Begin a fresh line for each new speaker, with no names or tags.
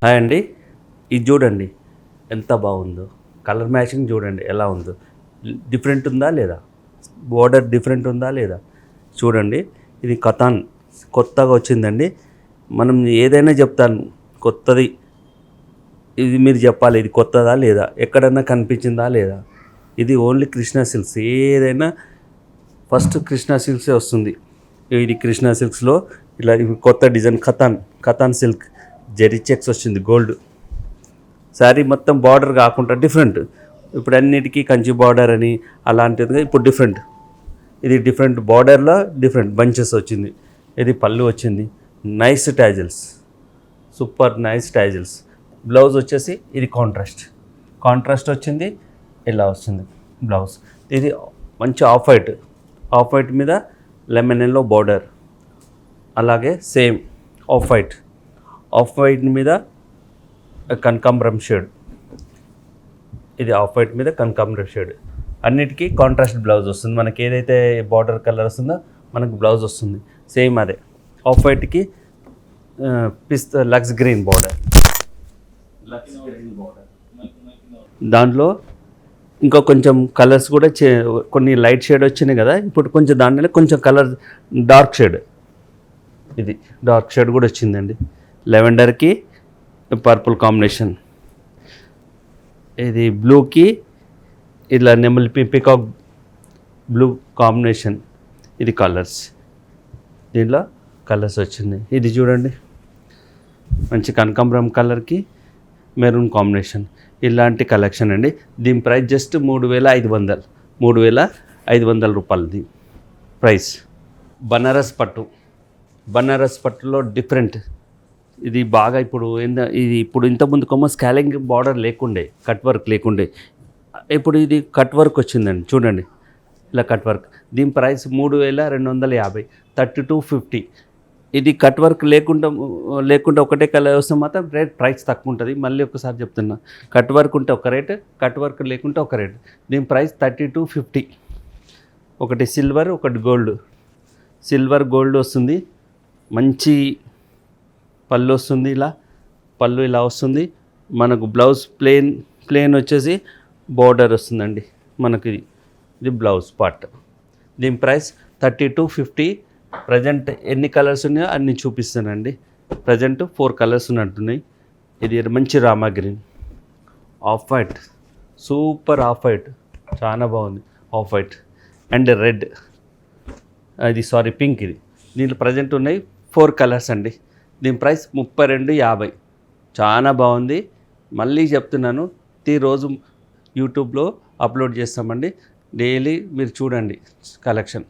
Hi అండి. ఇది చూడండి ఎంత బాగుందో, కలర్ మ్యాచింగ్ చూడండి ఎలా ఉందో. డిఫరెంట్ ఉందా లేదా, బోర్డర్ డిఫరెంట్ ఉందా లేదా చూడండి. ఇది కథాన్ కొత్తగా వచ్చిందండి. మనం ఏదైనా చెప్తాను కొత్తది, ఇది మీరు చెప్పాలి ఇది కొత్తదా లేదా, ఎక్కడన్నా కనిపించిందా లేదా. ఇది ఓన్లీ కృష్ణా సిల్క్స్. ఏదైనా ఫస్ట్ కృష్ణా సిల్క్సే వస్తుంది. ఇది కృష్ణా సిల్క్స్లో ఇలా కొత్త design katan silk zari checks వచ్చింది. గోల్డ్ శారీ మొత్తం బార్డర్ కాకుండా డిఫరెంట్. ఇప్పుడు అన్నిటికీ కంచి బార్డర్ అని అలాంటిది ఇప్పుడు డిఫరెంట్. ఇది డిఫరెంట్ బార్డర్లో డిఫరెంట్ బంచెస్ వచ్చింది. ఇది పళ్ళు వచ్చింది. Nice tassels, super nice tassels. Blouse వచ్చేసి ఇది కాంట్రాస్ట్ వచ్చింది. ఇలా వస్తుంది బ్లౌజ్. ఇది మంచి ఆఫ్ వైట్ మీద లెమన్ ఎల్లో బార్డర్. అలాగే సేమ్ ఆఫ్ వైట్ మీద కనకాంబరం షేడ్. ఇది ఆఫ్ వైట్ మీద కనకాంబరం షేడ్. అన్నిటికీ కాంట్రాస్ట్ బ్లౌజ్ వస్తుంది. మనకి ఏదైతే బార్డర్ కలర్ వస్తుందో మనకు బ్లౌజ్ వస్తుంది సేమ్ అదే. ఆఫ్ వైట్కి లక్స్ గ్రీన్ బార్డర్. దాంట్లో ఇంకా కొంచెం కలర్స్ కూడా కొన్ని లైట్ షేడ్ వచ్చినాయి కదా. ఇప్పుడు కొంచెం దాంట్లో కొంచెం కలర్ డార్క్ షేడ్, ఇది డార్క్ షేడ్ కూడా వచ్చిందండి. లెవెండర్కి పర్పుల్ కాంబినేషన్. ఇది బ్లూకి ఇలా నెమలి పికాక్ బ్లూ కాంబినేషన్. ఇది కలర్స్, దీంట్లో కలర్స్ వచ్చింది. ఇది చూడండి మంచి కనకాంబరం కలర్కి మెరూన్ కాంబినేషన్. ఇలాంటి కలెక్షన్ అండి. దీని ప్రైస్ జస్ట్ 3,500 రూపాయలు దీని ప్రైస్. బనారస్ పట్టులో డిఫరెంట్. ఇది బాగా ఇప్పుడు ఇంతకుముందు కొమ్మ స్కాలింగ్ బార్డర్ లేకుండే, కట్ వర్క్ లేకుండే. ఇప్పుడు ఇది కట్ వర్క్ వచ్చిందండి చూడండి, ఇలా కట్ వర్క్. దీని ప్రైస్ 3,250, 3250. ఇది కట్ వర్క్ లేకుండా ఒకటే కలర్ వస్తే మాత్రం ప్రైస్ తక్కువ ఉంటుంది. మళ్ళీ ఒకసారి చెప్తున్నా, కట్ వర్క్ ఉంటే ఒక రేటు, కట్ వర్క్ లేకుంటే ఒక రేటు. దీని ప్రైస్ 3250. ఒకటి సిల్వర్, ఒకటి గోల్డ్. సిల్వర్ గోల్డ్ వస్తుంది. మంచి పళ్ళు వస్తుంది. పళ్ళు ఇలా వస్తుంది. మనకు బ్లౌజ్ ప్లెయిన్ వచ్చేసి బోర్డర్ వస్తుందండి మనకి. ఇది బ్లౌజ్ పార్ట్. దీని ప్రైస్ 3250. ప్రజెంట్ ఎన్ని కలర్స్ ఉన్నాయో అన్నీ చూపిస్తానండి. ప్రజెంట్ 4 కలర్స్ ఉన్నట్టున్నాయి. ఇది మంచి Rama green, off white, super off white, చాలా బాగుంది off white and red. Pink. ఇది దీంట్లో ప్రజెంట్ ఉన్నాయి 4 కలర్స్ అండి. దీని ప్రైస్ 3250. చాలా బాగుంది. మళ్ళీ చెప్తున్నాను, ప్రతిరోజు యూట్యూబ్లో అప్లోడ్ చేస్తామండి. డైలీ మీరు చూడండి కలెక్షన్.